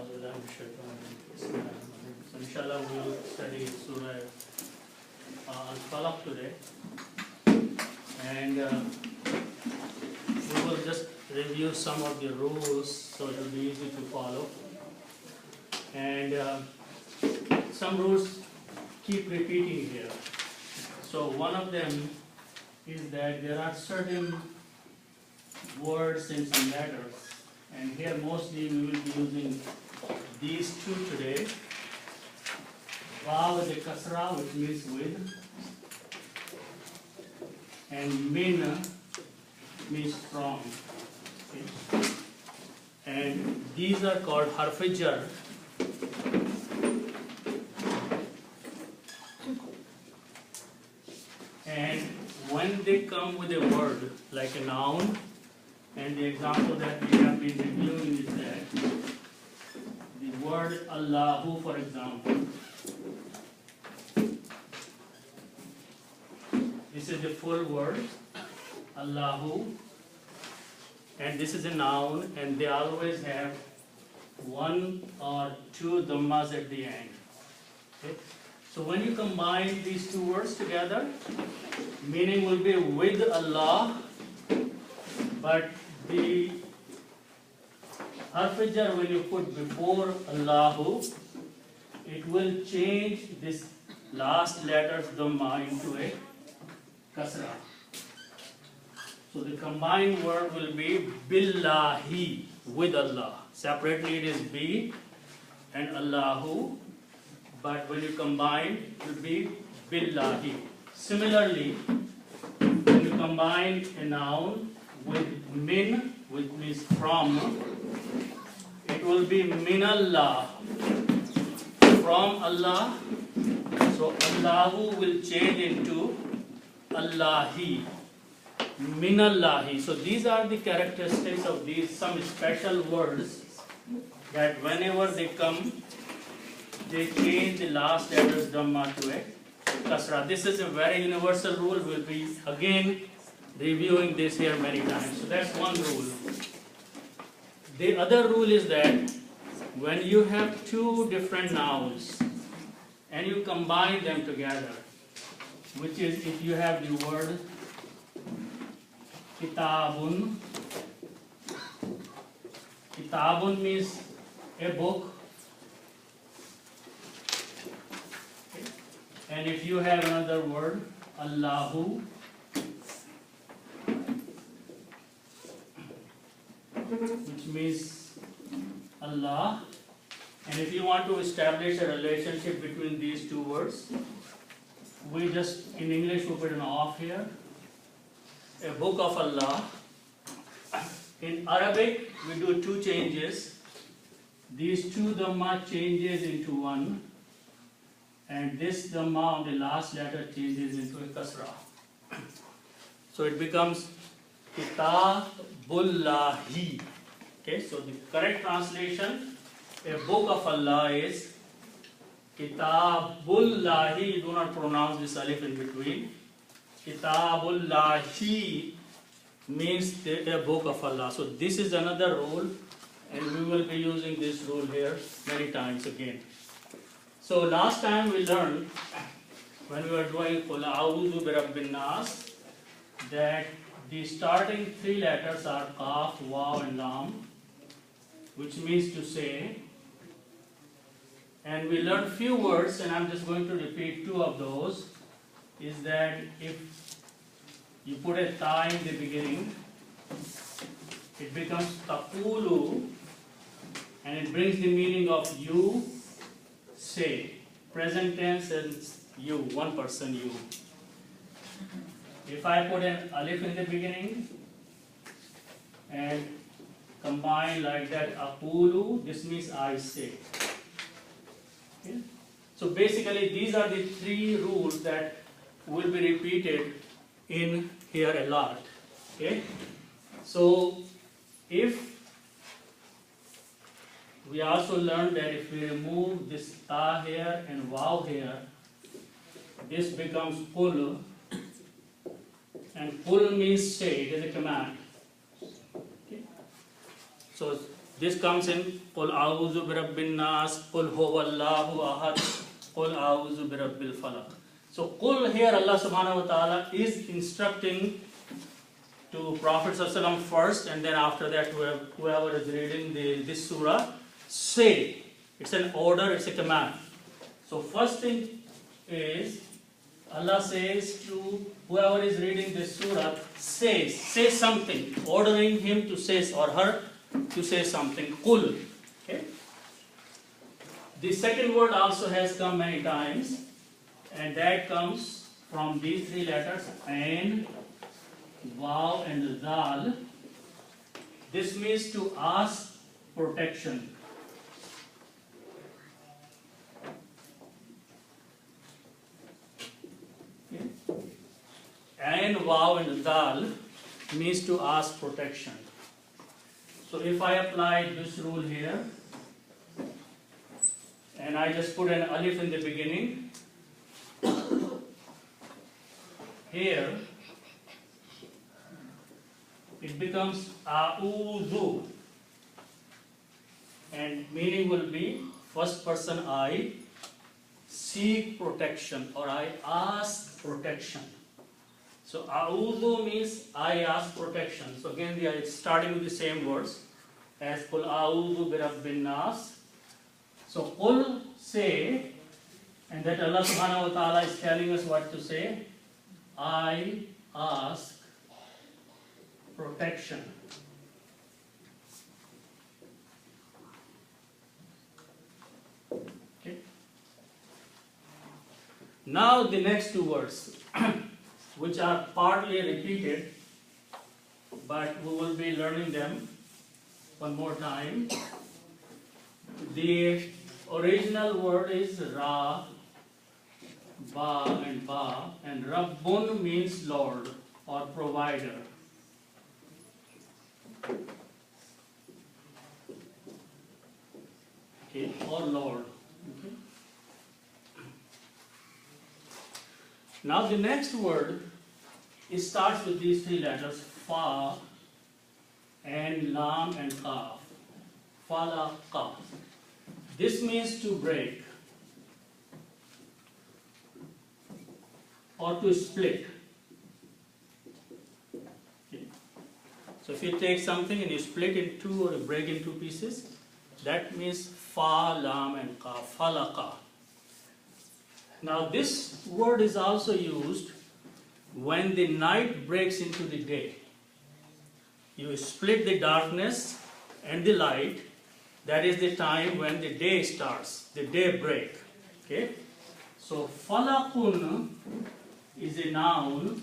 So inshallah we will study Surah AlFalaq today, and we will just review some of the rules so it will be easy to follow. And some rules keep repeating here. So one of them is that there are certain words and some letters, and here mostly we will be using these two today. Wa with the kasra, which means with, and min means from. Okay? And these are called harf jar. And when they come with a word like a noun, and the example that we have been reviewing is that the word Allahu, for example, this is the full word Allahu, and this is a noun, and they always have one or two dhammas at the end. Okay? So when you combine these two words together, meaning will be with Allah, but the harf jar when you put before Allahu, it will change this last letter's dhamma into a kasra. So the combined word will be billahi, with Allah. Separately it is bi and Allahu, but when you combine it will be billahi. Similarly, when you combine a noun with min, which means from, it will be minallah, from Allah. So Allahu will change into Allahi, minallahi. So these are the characteristics of these some special words that whenever they come, they change the last letter's dhamma to a kasra. This is a very universal rule. We'll be again reviewing this here many times. So that's one rule. The other rule is that when you have two different nouns and you combine them together, which is if you have the word kitabun. Kitabun means a book. Okay. And if you have another word, Allahu, which means Allah, and if you want to establish a relationship between these two words, we just, in English we put an off here, a book of Allah. In Arabic we do two changes. These two dhamma changes into one, and this dhamma on the last letter changes into a kasra. So it becomes Kitabullahi. Okay, so the correct translation, a book of Allah, is Kitabullahi. You do not pronounce this alif in between. Kitabullahi means a book of Allah. So this is another rule, and we will be using this rule here many times again. So last time we learned, when we were doing Qul A'udhu bi Rabbin Nas, that the starting three letters are Qaf, Waw and Lam, which means to say, and we learned few words, and I'm just going to repeat two of those, is that if you put a ta in the beginning, it becomes taqulu, and it brings the meaning of you say, present tense and you, one person you. If I put an alif in the beginning and combine like that, aqulu, this means I say. Okay? So basically these are the three rules that will be repeated in here a lot. Okay? So if we also learned that if we remove this ta here and waw here, this becomes pull, and pull means say, it is a command. Okay? So This comes in Qul a'udhu bi rabbin nas, Qul huwallahu ahad, Qul a'udhu bi rabbil falaq. So Qul here Allah subhanahu wa ta'ala is instructing to Prophet ﷺ first, and then after that whoever is reading this surah, say. It's an order, it's a command. So first thing is Allah says to whoever is reading this surah, say something, ordering him to say or her to say something. Qul. Okay? The second word also has come many times, and that comes from these three letters, Ain, Waw and Zal. This means to ask protection. Okay. Ain, Waw and Zal means to ask protection. So if I apply this rule here, and I just put an alif in the beginning, here it becomes a'udhu, and meaning will be first person I seek protection or I ask protection. So a'udhu means I ask protection. So again we are starting with the same words as Qul a'udhu bi rabbin nas. So Qul, say, and that Allah subhanahu wa ta'ala is telling us what to say. I ask protection. Okay. Now the next two words, which are partly repeated, but we will be learning them one more time. The original word is Ra, Ba and Ba, and Rabbun means Lord or provider. Okay, or Lord. Okay. Now the next word, it starts with these three letters, Fa and Lam and Qaf. Falaqa. This means to break or to split. Okay. So if you take something and you split in two or you break in two pieces, that means Fa, Lam and Qaf. Falaqa. Now this word is also used when the night breaks into the day. You split the darkness and the light. That is the time when the day starts, the day break. Okay? So falaqun is a noun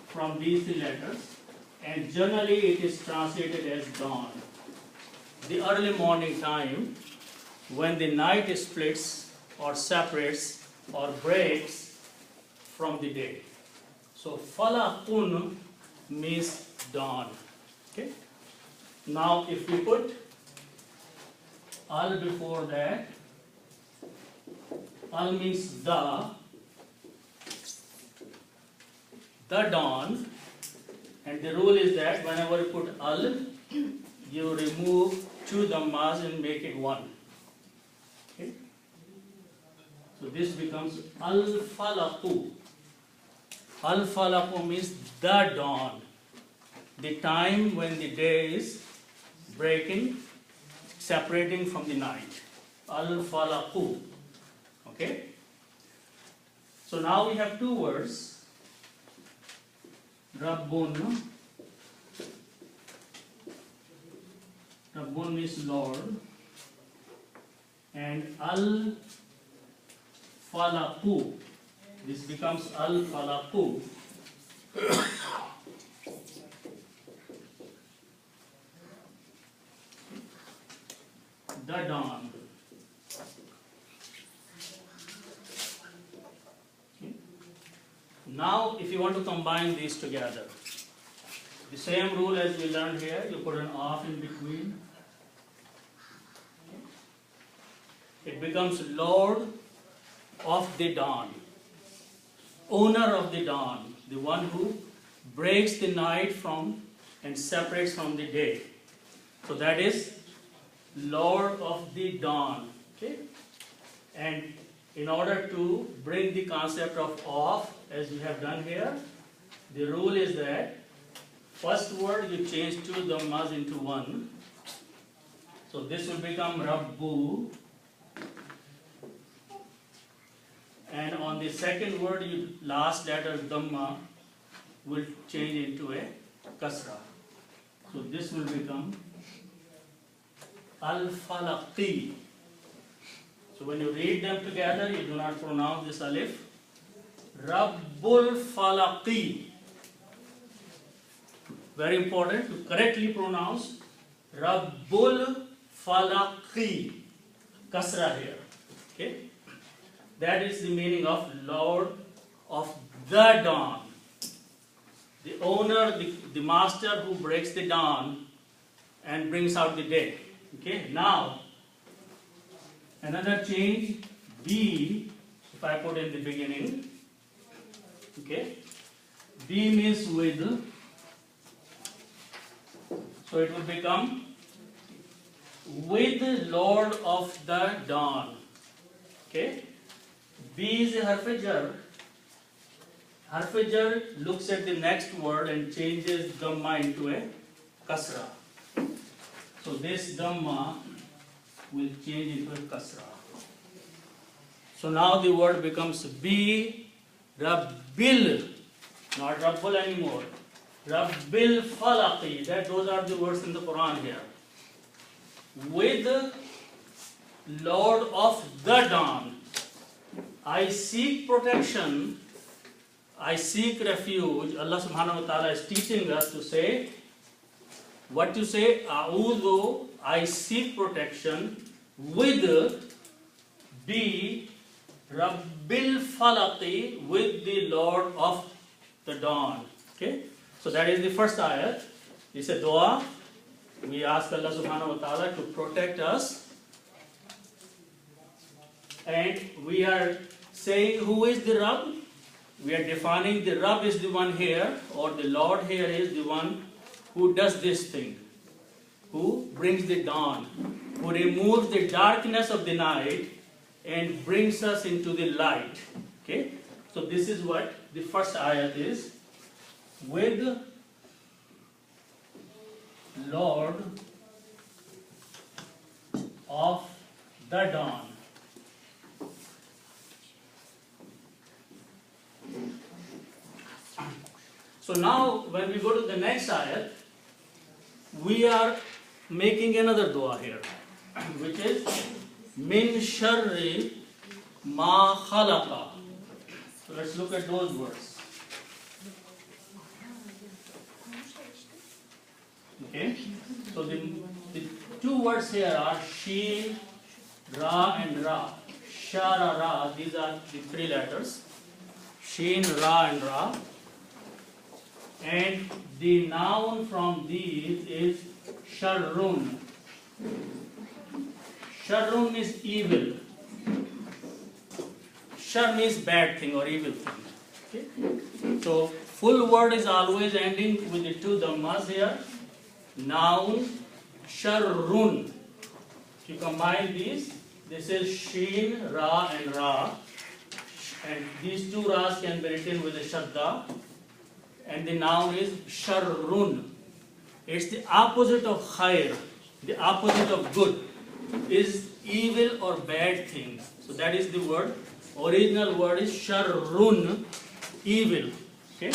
from these three letters, and generally it is translated as dawn. The early morning time when the night splits or separates or breaks from the day. So falaqun means dawn. Okay? Now if we put al before that, al means the dawn, and the rule is that whenever you put al, you remove two dhammas and make it one. Okay? So this becomes al-falaqu. Al-falaqu means the dawn, the time when the day is breaking, separating from the night. Al-falaqu. Okay? So now we have two words. Rabbun. Rabbun means Lord. And al-falaqu. This becomes al-falaqu. The dawn. Okay. Now, if you want to combine these together, the same rule as we learned here, you put an off in between. It becomes Lord of the dawn, owner of the dawn, the one who breaks the night from and separates from the day. So that is Lord of the dawn. Okay? And in order to bring the concept of, as we have done here, the rule is that first word you change two dhammas into one. So this will become Rabbu. And on the second word, last letter dhamma will change into a kasra. So this will become AlFalaqi. So when you read them together, you do not pronounce this alif. Rabbul Falaqi. Very important to correctly pronounce Rabbul Falaqi. Kasra here. Okay? That is the meaning of Lord of the dawn. The owner, the master who breaks the dawn and brings out the day. Okay? Now, another change, B, if I put in the beginning. Okay? B means with. So it will become with Lord of the dawn. Okay? B is a harf-e-jar. Harf-e-jar looks at the next word and changes dhamma into a kasra. So this dhamma will change into a kasra. So now the word becomes B, Rabbil, not Rabbul anymore. Rabbil Falaqi. Those are the words in the Quran here. With Lord of the dawn. I seek protection, I seek refuge. Allah subhanahu wa ta'ala is teaching us to say, what to say? A'udhu, I seek protection with the Rabbil Falaqi, with the Lord of the dawn. Okay? So that is the first ayat. It's a dua. We ask Allah subhanahu wa ta'ala to protect us. And we are saying who is the Rabb? We are defining the Rabb is the one here, or the Lord here is the one who does this thing, who brings the dawn, who removes the darkness of the night and brings us into the light. Okay? So this is what the first ayat is. With Lord of the dawn. So now when we go to the next ayat, we are making another dua here, which is Min Sharri Ma Khalaqa. So let's look at those words. Okay, so the two words here are Sheen, Ra and Ra. Shara, Ra, these are the three letters. Sheen, Ra and Ra. And the noun from these is Sharrun. Sharrun means evil. Shar means bad thing or evil thing. Okay? So full word is always ending with the two dhammas here. Noun, Sharrun. If you combine these, this is Sheen, Ra and Ra. And these two Ra's can be written with a Shadda. And the noun is Sharrun. It's the opposite of Khair. The opposite of good is evil or bad things. So that is the word. Original word is Sharrun, evil. Okay?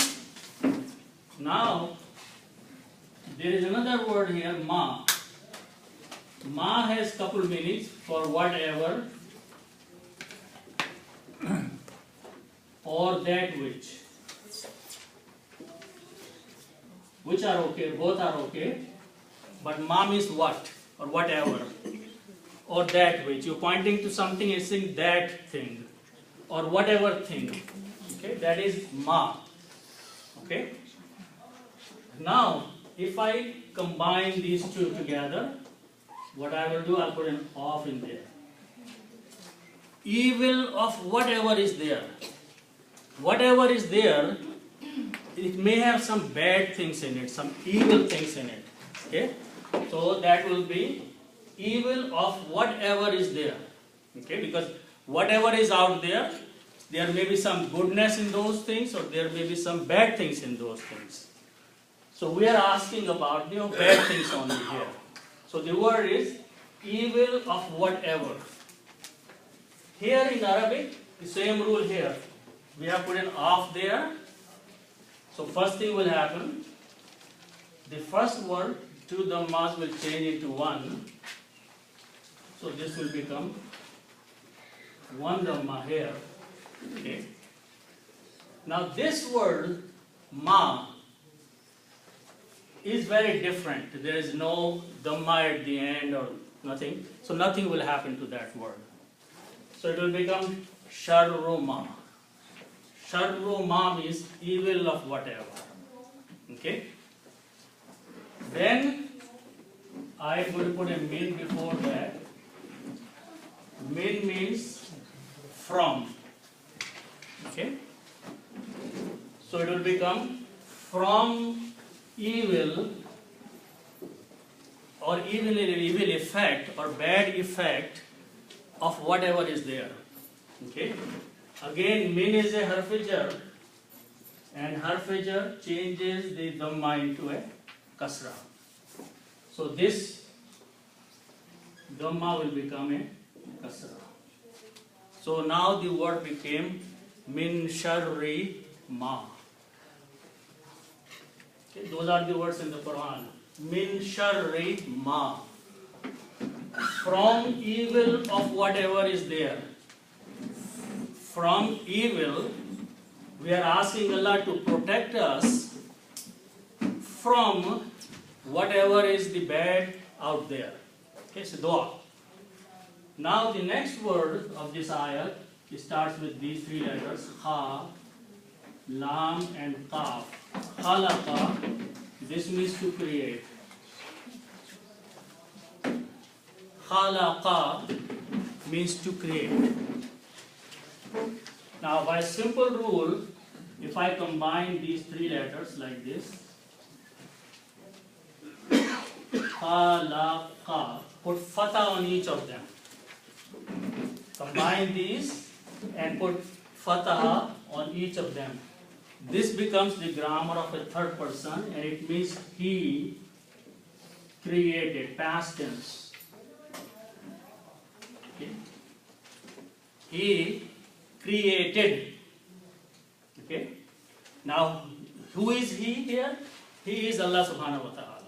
Now, there is another word here, Ma. Ma has couple meanings for whatever or that which. Which are okay, both are okay. But Ma means what or whatever or that which. You're pointing to something and saying that thing or whatever thing. Okay, that is Ma. Okay. Now, if I combine these two together, what I will do, I'll put an off in there. Evil of whatever is there. Whatever is there, it may have some bad things in it, some evil things in it. Okay? So that will be evil of whatever is there. Okay, because whatever is out there, there may be some goodness in those things, or there may be some bad things in those things. So we are asking about bad things only here. So the word is evil of whatever. Here in Arabic, the same rule here. We have put an off there. So first thing will happen, the first word, two dhammas will change into one. So this will become one dhamma here. Okay. Now this word ma is very different. There is no dhamma at the end or nothing. So nothing will happen to that word. So it will become sharru ma. Sharru ma means evil of whatever. Okay. Then I will put a min before that. Min means from. Okay. So it will become from evil or evil effect or bad effect of whatever is there. Okay. Again, min is a harf-jar, and harf-jar changes the dhamma into a kasra. So this dhamma will become a kasra. So now the word became min sharri ma. Okay, those are the words in the Quran. Min sharri ma. From evil of whatever is there. From evil, we are asking Allah to protect us from whatever is the bad out there. Okay, so dua. Now the next word of this ayat, it starts with these three letters, ha, lam and qaf. Khalaqa, this means to create. Khalaqa means to create. Now by simple rule, if I combine these three letters like this, khalaqa, put fatha on each of them. Combine these and put fatha on each of them. This becomes the grammar of a third person, and it means he created, past tense. Okay. He created. Okay. Now, who is he here? He is Allah subhanahu wa ta'ala.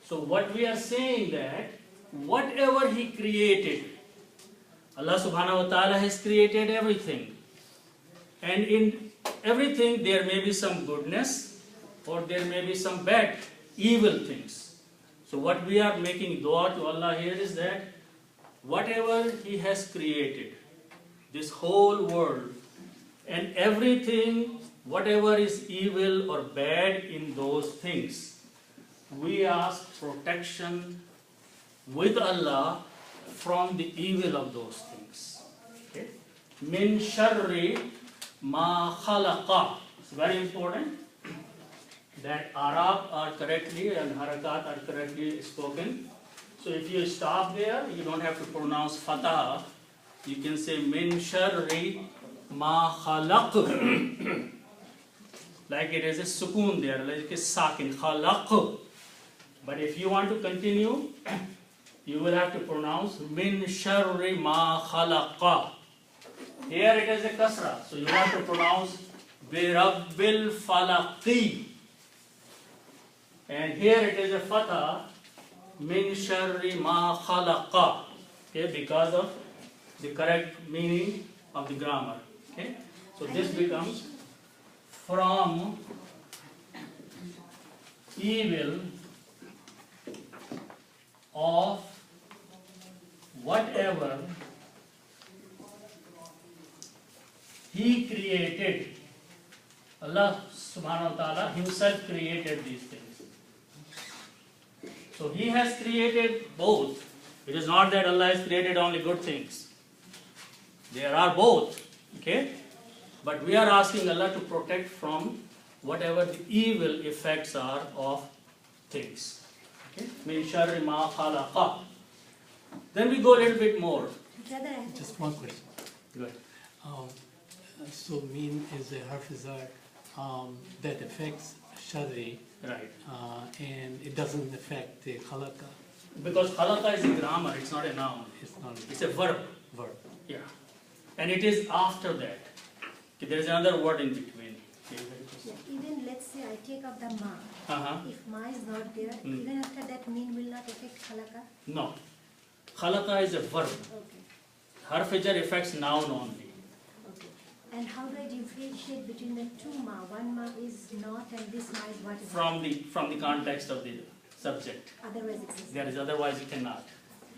So what we are saying that whatever he created, Allah subhanahu wa ta'ala has created everything. And in everything there may be some goodness or there may be some bad, evil things. So what we are making dua to Allah here is that whatever he has created, this whole world and everything, whatever is evil or bad in those things, we ask protection with Allah from the evil of those things. Okay? Min sharri ma khalaqa. It's very important that Arab are correctly and harakat are correctly spoken. So if you stop there, you don't have to pronounce fatah. You can say min sharri ma khalaq. Like it is a sukoon there, like a sakin, khalaq. But if you want to continue, you will have to pronounce min sharri ma khalaqa. Here it is a kasra, so you have to pronounce bi rabbil falaqi. And here it is a fatha, min sharri ma khalaqa. Okay, because of the correct meaning of the grammar. Okay, so this becomes from evil of whatever he created. Allah subhanahu wa ta'ala himself created these things. So he has created both. It is not that Allah has created only good things. There are both. Okay? But we are asking Allah to protect from whatever the evil effects are of things. Okay? Min sharri ma khalaqa. Then we go a little bit more. Just one question. Good. So mean is a harfizar that affects shari, Right. and it doesn't affect the khalaqa. Because khalaqa is a grammar, it's not a noun. It's not It's a verb. verb. Yeah. And it is after that. Okay, there is another word in between. Okay, Yeah, even let's say I take up the ma. uh-huh. If ma is not there, even after that mean will not affect khalaka? No. Khalaqa is a verb. Okay. Harfijar affects noun only. Okay. And how do I differentiate between the two ma? One ma is not and this ma is what is From the context of the subject. otherwise exists. There is, otherwise you cannot.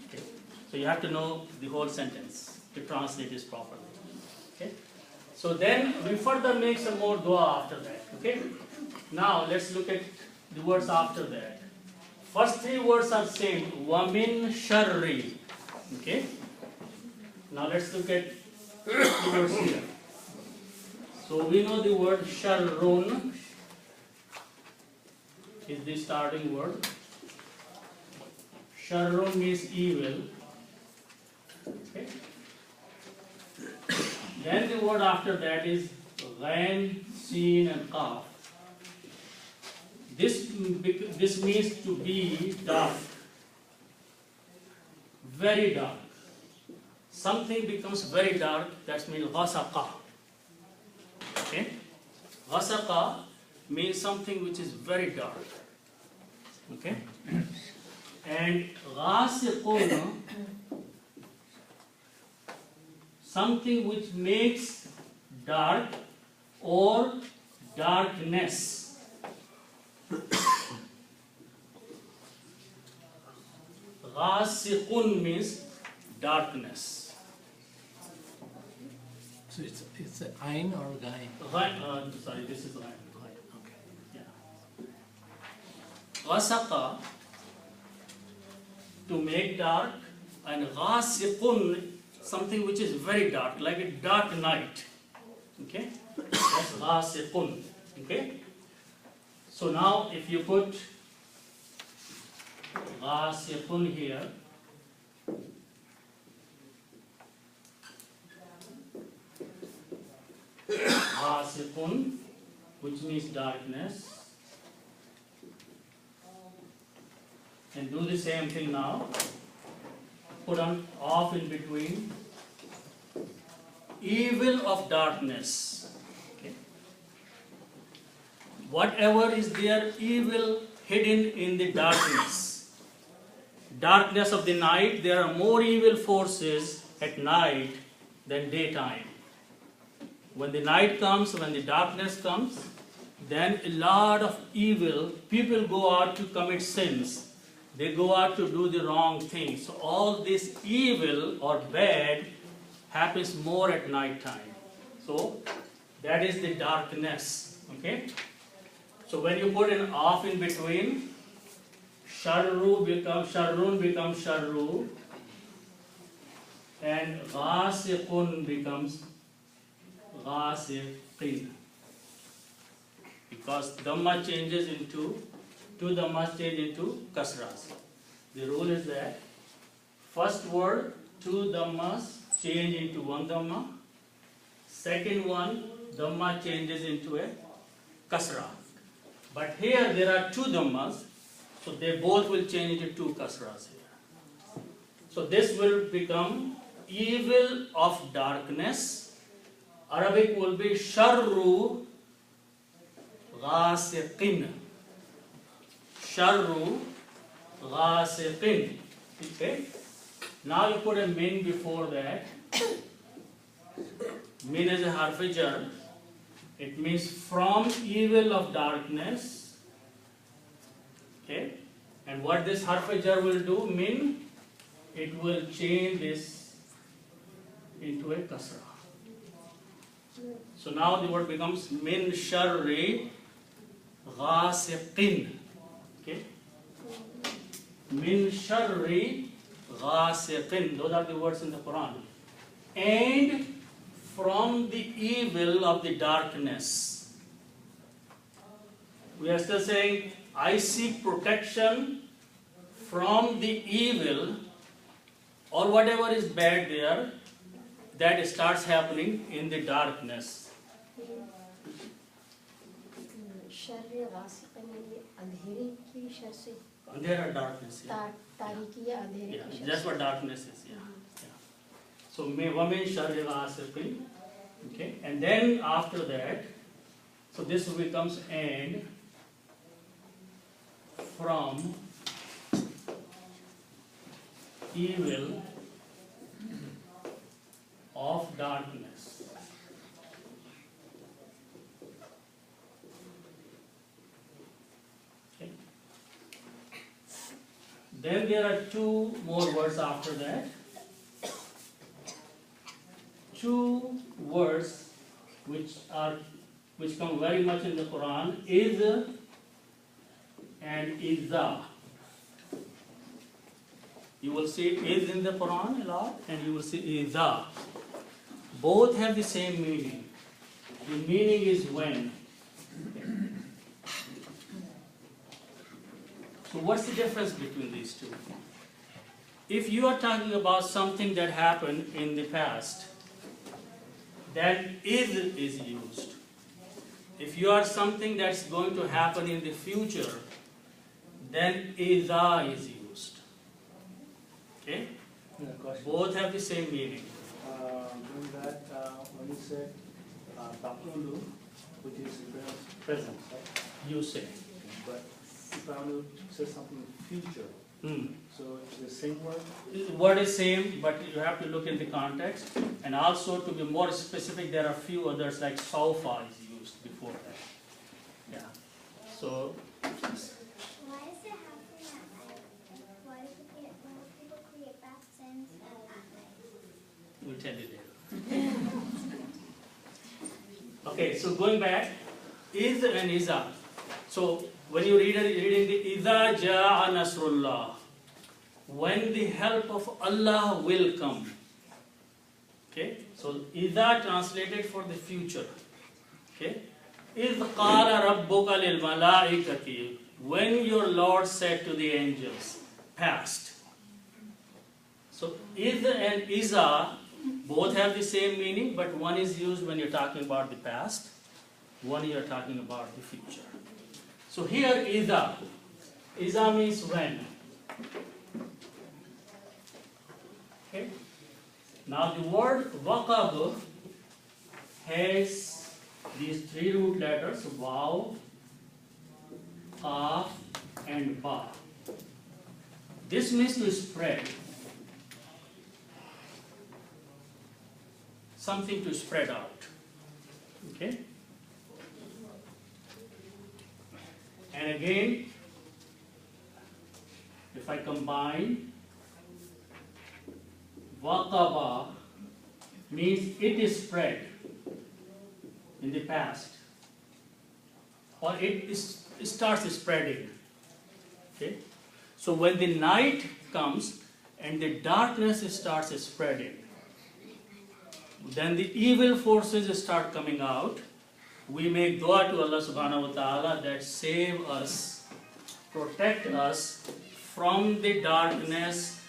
Okay. So you have to know the whole sentence to translate this properly. Okay. So then we further make some more dua after that. Okay. Now let's look at the words after that. First three words are same. Wa min sharri. Okay. Now let's look at the words here. So we know the word sharrun is the starting word. Sharrun means evil. Okay. Then the word after that is ghain, sin and qaf. This means to be dark, very dark. Something becomes very dark, that means ghasaqa. Okay? Ghasaqa means something which is very dark. Okay? And ghasiqun, something which makes dark or darkness. Ghasiqun means darkness. So it's an ayn or gain? Sorry, this is ghain. Okay. Yeah. Ghasaqa, to make dark, and ghasiqun, something which is very dark, like a dark night. Okay? That's ghasiqun. Okay? So now if you put ghasiqun here, ghasiqun, which means darkness, and do the same thing now. Put on off in between. Evil of darkness. Okay. Whatever is there, evil hidden in the darkness. Darkness of the night, there are more evil forces at night than daytime. When the night comes, when the darkness comes, then a lot of evil, people go out to commit sins. They go out to do the wrong things. So all this evil or bad happens more at night time. So that is the darkness. Okay? So when you put an off in between, sharrun becomes sharru, and ghasiqun becomes ghasiqin. Because dhamma changes into, two dhammas change into kasras. The rule is that first word, two dhammas change into one dhamma. Second one, dhamma changes into a kasra. But here there are two dhammas, so they both will change into two kasras here. So this will become evil of darkness. Arabic will be sharru ghasiqin. Sharru ghasiqin. Okay? Now you put a min before that. Min is a harfijar. It means from evil of darkness. Okay? And what this harfijar will do, min, it will change this into a kasra. So now the word becomes min sharri ghasiqin. Okay? Min sharri ghasiqin. Those are the words in the Quran. And from the evil of the darkness. We are still saying, I seek protection from the evil or whatever is bad there that starts happening in the darkness. शर्र गासिक़िन ये अंधेरे की sir से Andhera, darkness. तारीकी या अंधेरे Yeah, की sir that's से what darkness is. Yeah. So, wamin sharri ghasiqin. Okay, and then after that, so this becomes and from evil of darkness. Okay. Then there are two more words after that. Two words which come very much in the Quran is and iza. You will see is in the Quran a lot, and you will see iza. Both have the same meaning. The meaning is when. So what's the difference between these two? If you are talking about something that happened in the past, then is used. If you are something that's going to happen in the future, then iza is used. Okay? Yeah, question. Both have the same meaning. Doing that, when you said taqulu, which is present, right? You say. But if I want to say something in future, so it's the same word? Word is same, but you have to look in the context. And also, to be more specific, there are few others like sofa is used before that. Yeah. So, Why does it happen at night? Why do people create bad sins at night? we'll tell you later. Okay, so going back, is and iza. So, when you reading the iza ja'a nasrullah, when the help of Allah will come. Okay, so iza translated for the future. Okay, إِذْ قَالَ رَبُّكَ لِلْمَلَائِكَةِ, when your Lord said to the angels, past. So إِذْ and iza both have the same meaning, but one is used when you're talking about the past, one you're talking about the future. So here iza means when. Okay. Now the word waqab has these three root letters, waw, qaf, and ba. This means to spread. Something to spread out. Okay? And again, if I combine, waqaba means it is spread in the past, or it starts spreading. Okay? So when the night comes and the darkness starts spreading, then the evil forces start coming out. We make dua to Allah subhanahu wa ta'ala that save us, protect us from the darkness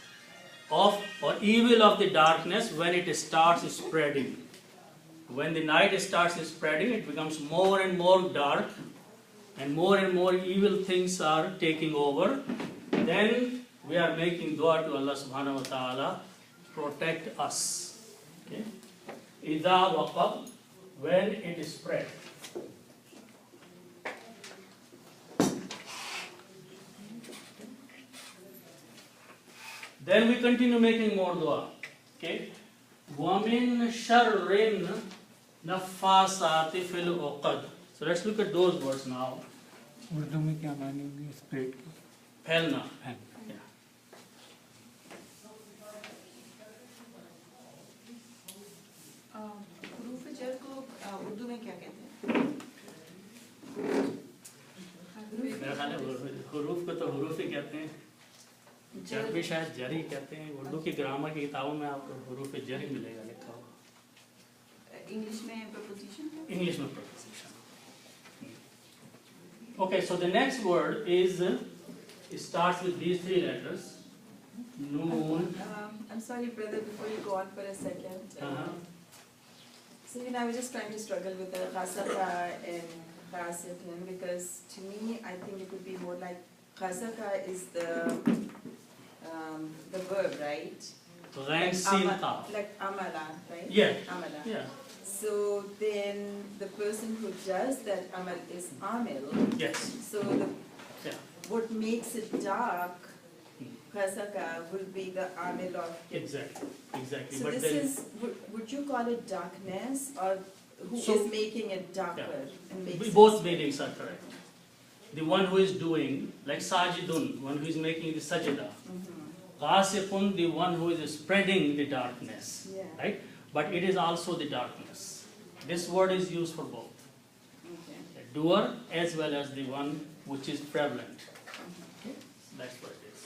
of, or evil of the darkness when it starts spreading. When the night starts spreading, it becomes more and more dark, and more evil things are taking over. Then we are making dua to Allah subhanahu wa ta'ala, protect us. Okay? Idha waqab, when it is spread. Then we continue making more dua. Okay? وَمِن شَرِّ النَّفَّاثَاتِ فِي الْعُقَدِ. So let's look at those words now. Urdu में क्या मानी होगी spread की? फैलना. फैल. Yeah. हुरूफ जर को उर्दू में क्या कहते हैं? मेरा ख्याल है हुरूफ को तो हुरूफ ही कहते हैं. जर भी शायद जर ही कहते हैं. उर्दू की ग्रामर की किताबों में आपको हुरूफ जर ही मिलेगा लिखा हुआ. इंग्लिश में प्रपोजिशन? English में preposition. Okay, so the next word is it starts with these three letters. Noon. I'm sorry, brother, before you go on for a second. So, I was just trying to struggle with the khasaka and khasatun, because to me, I think it would be more like khasaka is the verb, right? Ghain Sin Ta. Like amala, right? Yeah. Amala. Yeah. So then the person who does that amal is amil. Yes. So Yeah. what makes it dark, khasaka, will be the amil of it. Exactly. Exactly. So But this then, is, would you call it darkness, or who is So- making it darker? And makes both it meanings are correct. The one who is doing, like Sajidun, one who is making the sajda. Ghasifun, the one who is spreading the darkness. Yeah. Right? But it is also the darkness. This word is used for both. Okay. The doer as well as the one which is prevalent. Okay? That's what it is.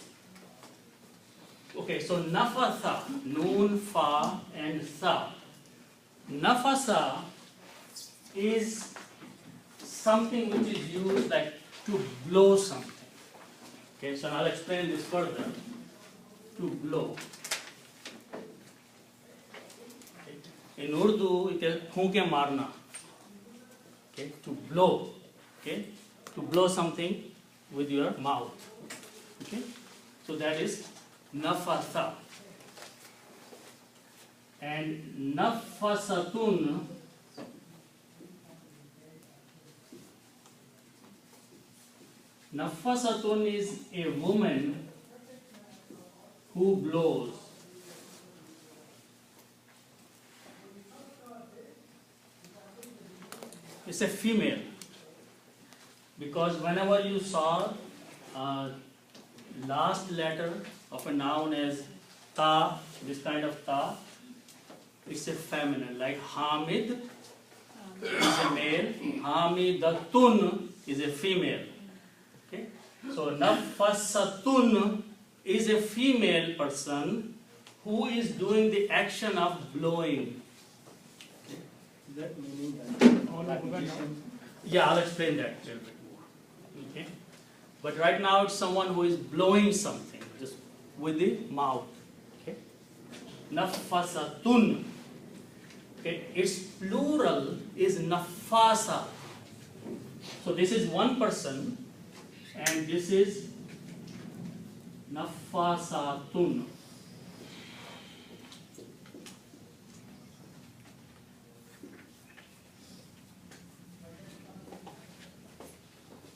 Okay, so nafatha, noon, fa, and tha. Nafasa is something which is used like to blow something. Okay, so I'll explain this further. To blow. Okay. In Urdu, it is phunke marna. Okay, to blow. Okay, to blow something with your mouth. Okay, so that is nafatha. And nafasatun is a woman who blows. It's a female, because whenever you saw last letter of a noun as ta, this kind of ta, it's a feminine, like Hamid is a male, Hamidatun is a female. Okay? So nafasatun is a female person who is doing the action of blowing. Is that meaning that all magicians? Yeah, I'll explain that a little bit more. Okay? But right now it's someone who is blowing something, just with the mouth. Okay? Nafasatun. Okay? Its plural is nafasa. So this is one person, and this is nafasatun.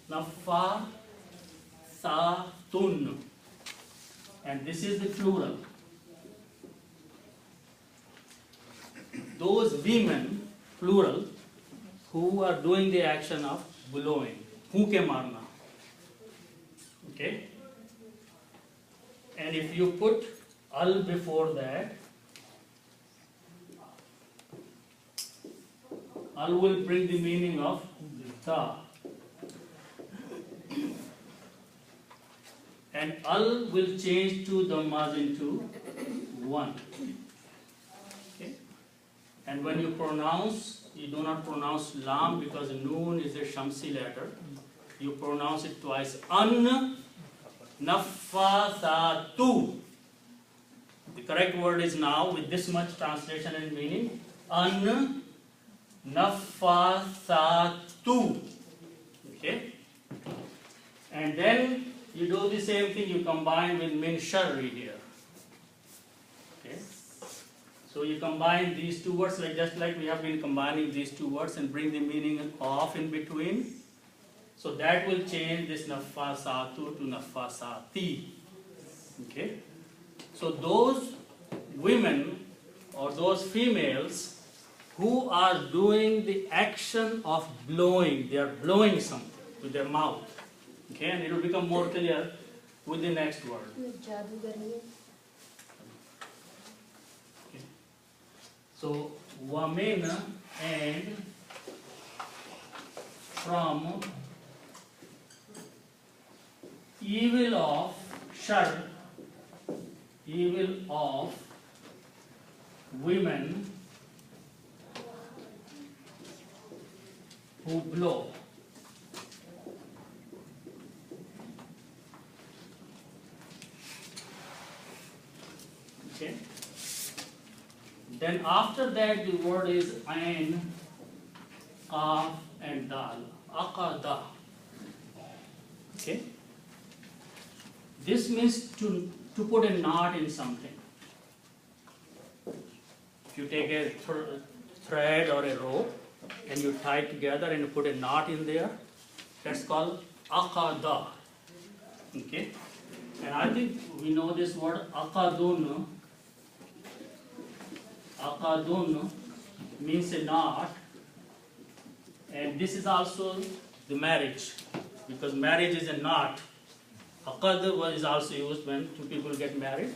Nafasatun. And this is the plural. Those women, plural, who are doing the action of blowing. Phunke marna. Okay? And if you put al before that, al will bring the meaning of the. And al will change two dhammas into one. Okay? And when you pronounce, you do not pronounce lam because noon is a shamsi letter. You pronounce it twice. An nafathatu. The correct word is now with this much translation and meaning. An nafathatu. Okay? And then you do the same thing, you combine with min sharri here. Okay? So you combine these two words, like just like we have been combining these two words and bring the meaning off in between. So that will change this nafasatu to nafasati. Okay? So those women or those females who are doing the action of blowing, they are blowing something with their mouth. Okay, and it will become more clear with the next word. जादूगरनी Okay. So, wamen and from evil of shar, evil of women who blow. Okay. Then after that the word is ain, qaf and dal. Aqada. Okay. This means to put a knot in something. If you take a thread or a rope and you tie it together and you put a knot in there, that's called aqada. Okay? And I think we know this word aqadun. Aqadun means a knot, and this is also the marriage, because marriage is a knot. Aqad is also used when two people get married.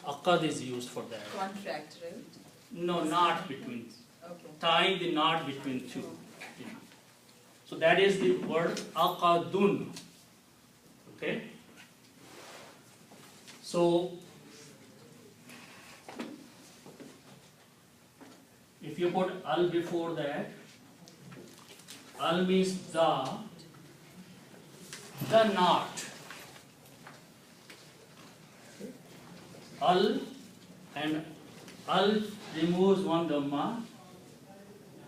Aqad is used for that. Contract, right? No, knot between. Okay. Tying the knot between two. Yeah. So that is the word aqadun. Okay? So, if you put al before that, al means the knot. Al, and al removes one dhamma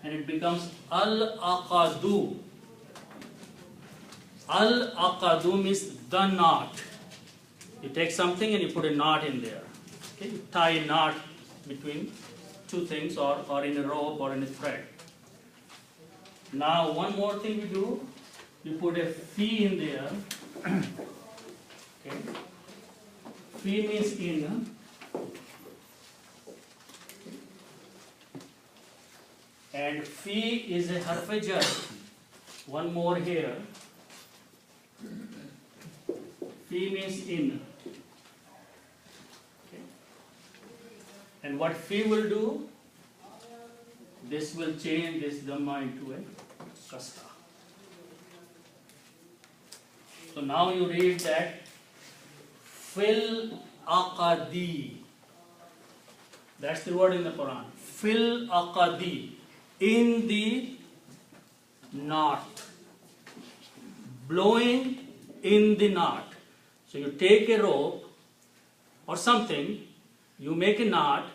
and it becomes al-aqadu. Al-aqadu means the knot. You take something and you put a knot in there. Okay? You tie a knot between two things, or in a rope or in a thread. Now one more thing we do, you put a fee in there. Okay? Fee means in. And fee is a harf-e-jar. One more here. Fee means in. Okay. And what fee will do? This will change this dhamma into a kasra. So now you read that fil aqadi. That's the word in the Quran. Fil aqadi. In the knot. Blowing in the knot. So you take a rope or something, you make a knot,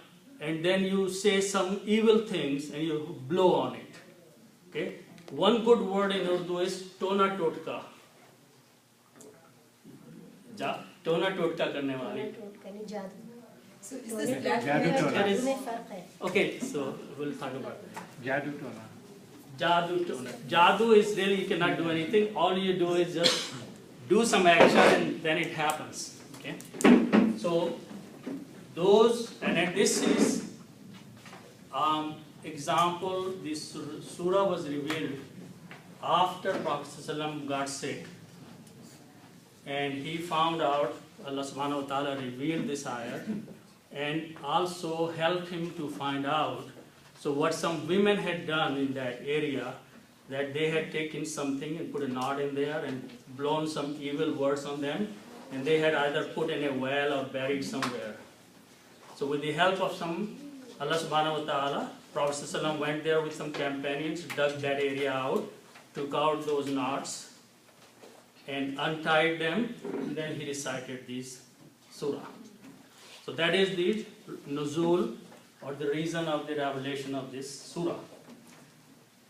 and then you say some evil things and you blow on it. Okay? One good word in Urdu is tona totka. Tona totka karne wali. So is this black Okay, so we'll talk about that. Jadoo tona. Jadoo tona. Jadoo is really, you cannot do anything. All you do is just do some action and then it happens. Okay? So those, and this is example, this surah was revealed after Prophet ﷺ got sick. And he found out, Allah subhanahu wa ta'ala revealed this ayat and also helped him to find out. So what some women had done in that area, that they had taken something and put a knot in there and blown some evil words on them, and they had either put in a well or buried somewhere. So with the help of some, Allah subhanahu wa ta'ala, Prophet ﷺ went there with some companions, dug that area out, took out those knots and untied them, and then he recited this surah. So that is the nuzul, or the reason of the revelation of this surah.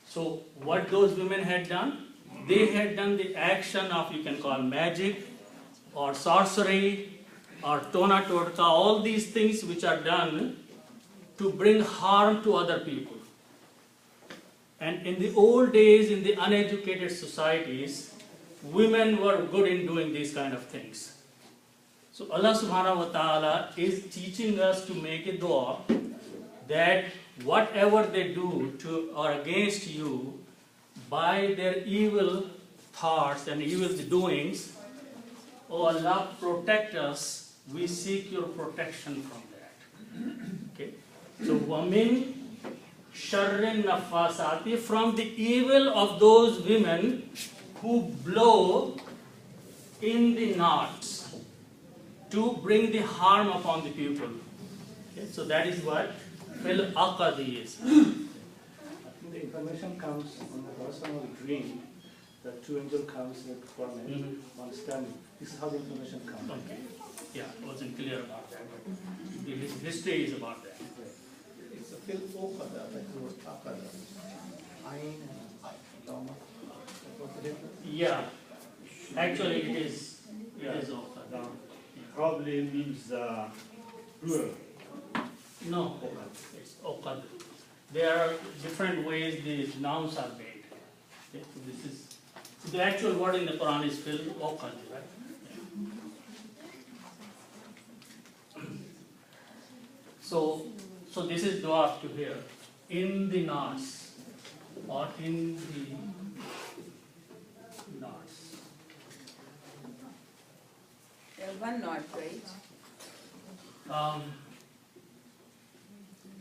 So what those women had done, they had done the action of, you can call magic or sorcery or tona totka, all these things which are done to bring harm to other people. And in the old days, in the uneducated societies, women were good in doing these kind of things. So Allah subhanahu wa ta'ala is teaching us to make a dua that whatever they do to or against you by their evil thoughts and evil doings, oh Allah, protect us. We seek your protection from that. Okay. So wamin sharrin nafasati, from the evil of those women who blow in the knots to bring the harm upon the people. Okay. So that is what fil aqadi is. I think the information comes on the person of the dream. The two angels comes with coordinate, one standing. This is how the information comes. Okay. Yeah, I wasn't clear about that, but it is history is about that. It's a fil okada, like the word akada. Ain and dhamma. What's the difference? Yeah, actually it is Okada. Probably means plural. No, it's Okad. There are different ways these nouns are made. Okay, so this is so the actual word in the Quran is fil Okad, right? So this is dua up to here. In the nas or in the nas. One knot, right?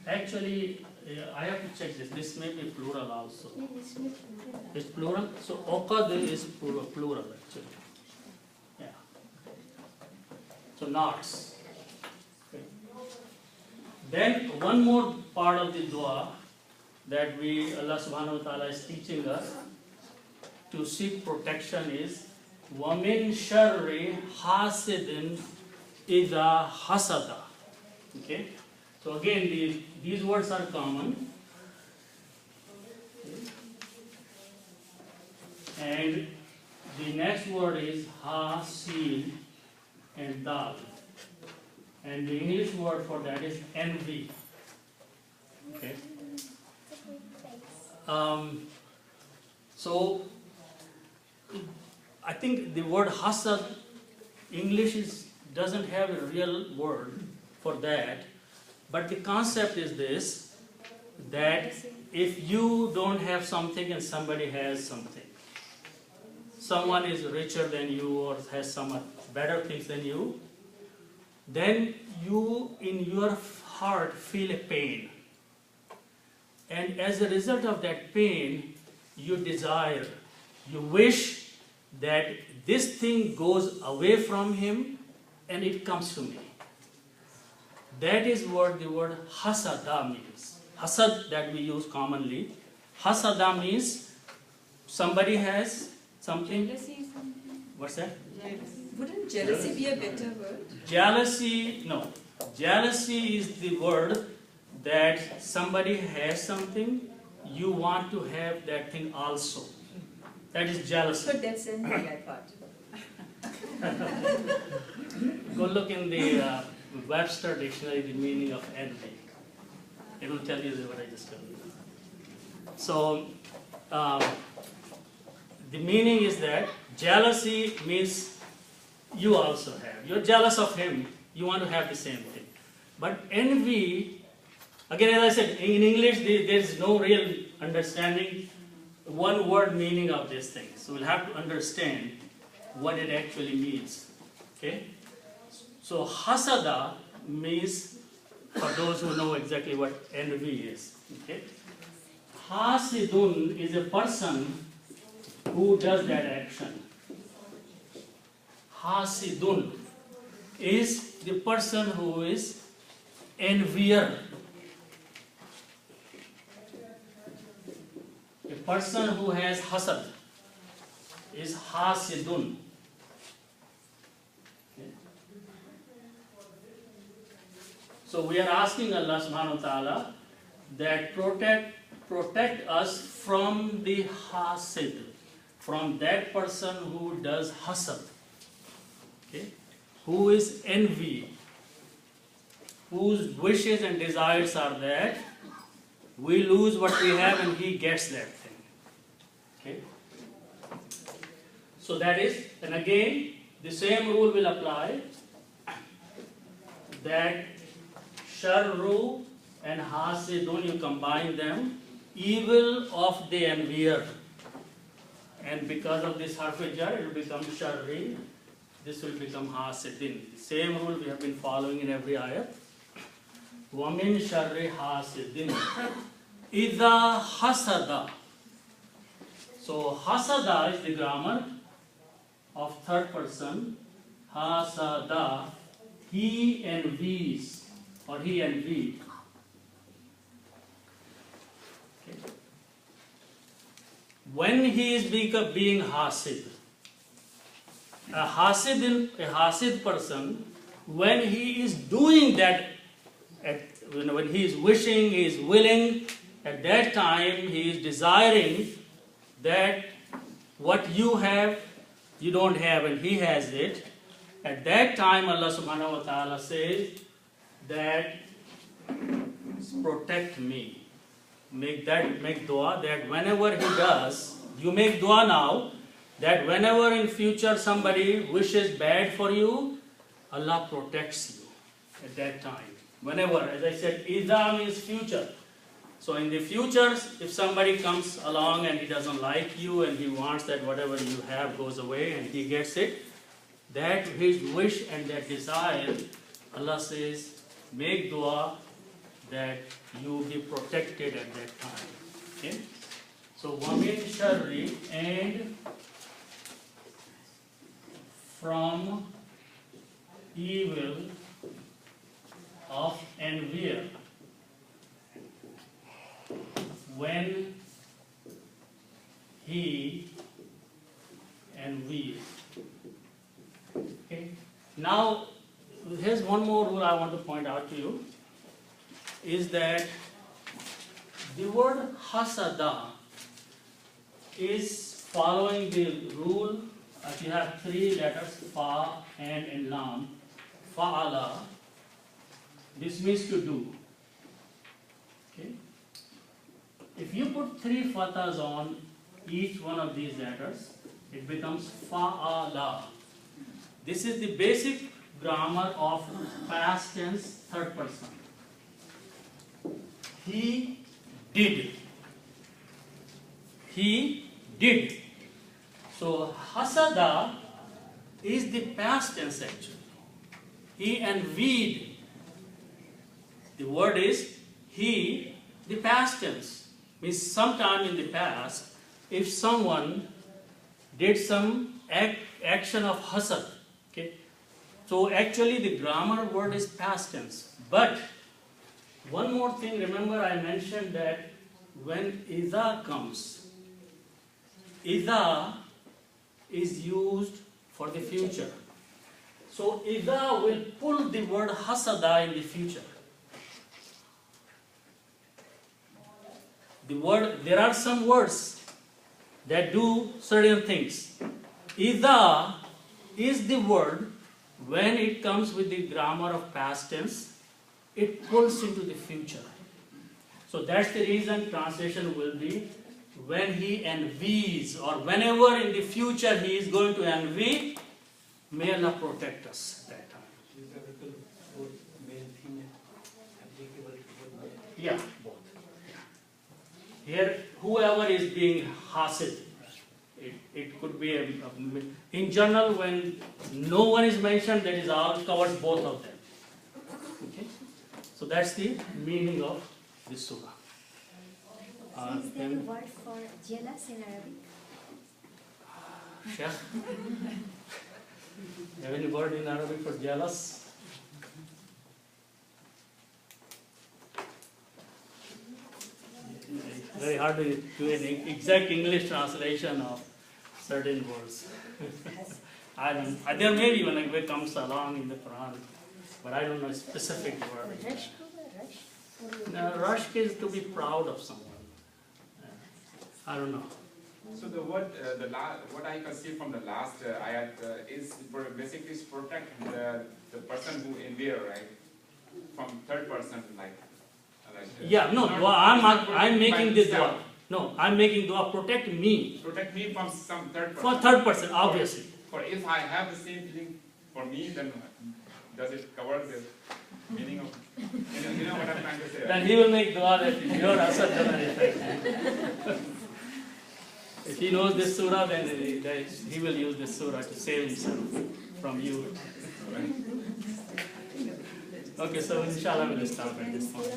Actually, I have to check this. This may be plural also. Yeah, this may be plural. It's plural. So okad is plural actually. Yeah. So knots. Okay. Then one more part of the dua that Allah subhanahu wa ta'ala is teaching us to seek protection is وَمِن شَرِّ حَاسِدٍ إِذَا حَسَدَ. Okay. So again, these words are common. And the next word is ha, sin, and dal. And the English word for that is envy. Okay. So I think the word hasad, English doesn't have a real word for that. But the concept is this, that if you don't have something and somebody has something, someone is richer than you or has some better things than you, then you in your heart feel a pain. And as a result of that pain, you desire, you wish that this thing goes away from him and it comes to me. That is what the word hasada means. Hasad that we use commonly. Hasada means somebody has something. Jealousy is something. What's that? Wouldn't jealousy be a better word? Jealousy, no. Jealousy is the word that somebody has something, you want to have that thing also. That is jealousy. But that's envy, I thought. Go look in the Webster dictionary, the meaning of envy. It will tell you what I just told you. So, the meaning is that jealousy means you also have. You're jealous of him. You want to have the same thing. But envy, again, as I said, in English, there is no real understanding, one word meaning of this thing. So we'll have to understand what it actually means. Okay? So hasada means, for those who know exactly what envy is. Okay? Hasidun is a person who does that action. Hasidun is the person who is envier. A person who has hasad is hasidun. Okay. So we are asking Allah subhanahu wa ta'ala that protect us from the hasid, from that person who does hasad, okay, who is envy, whose wishes and desires are that we lose what we have and he gets that thing. Okay? So that is, and again, the same rule will apply, that sharru and hasidun, you combine them, evil of the envier. And because of this harf jar, it will become sharri, this will become hasidin. The same rule we have been following in every ayat. وَمِن شَرِّ حَاسِدٍ إِذَا حَسَدَ. So hasada is the grammar of third person. Hasada, he envies, or he envied. Okay. When he is being hasid, a hasid person, when he is doing that when he is wishing, he is willing, at that time he is desiring that what you have, you don't have and he has it. At that time Allah subhanahu wa ta'ala says that protect me. Make dua that whenever he does, you make dua now, that whenever in future somebody wishes bad for you, Allah protects you at that time. Whenever, as I said, Idha means future. So in the future, if somebody comes along and he doesn't like you and he wants that whatever you have goes away and he gets it, that his wish and that desire, Allah says, make dua that you be protected at that time. Okay? So wamin sharri, and from evil of envier, when he envies. Okay. Now, here's one more rule I want to point out to you, is that the word hasada is following the rule. If you have three letters, fa and lam, fa'ala, this means to do. Okay. If you put three fathas on each one of these letters, it becomes fa'ala. This is the basic grammar of past tense, third person. He did. He did. So hasada is the past tense actually. He envied. The word is he, the past tense. Means sometime in the past, if someone did some action of hasad, okay, so actually the grammar word is past tense. But one more thing, remember I mentioned that when idha comes, idha is used for the future. So idha will pull the word hasada in the future. There are some words that do certain things. Idha is the word, when it comes with the grammar of past tense, it pulls into the future. So that's the reason translation will be when he envies, or whenever in the future he is going to envy, may Allah protect us at that time. Yeah, both. Here, whoever is being hasid, it could be in general, when no one is mentioned, that is all covers both of them. Okay, so that's the meaning of this surah. Is there a word for jealous in Arabic? Sheikh, have any word in Arabic for jealous? Very hard to do an exact English translation of certain words. I don't. There may be when it comes along in the Quran, but I don't know a specific word. Rashk is to be proud of someone. I don't know. So the word, what I can see from the last ayat is basically to protect the person who envier, right, from third person, like. Yeah, no, I'm making this dua. No, I'm making dua, protect me. Protect me from some third person. For third person, obviously. For if I have the same feeling for me, then does it cover the meaning of, you know what I'm trying to say? Then he will make dua that your asad doesn't affect. If he knows this surah, then he will use this surah to save himself from you. Okay, so inshallah we'll stop at this point.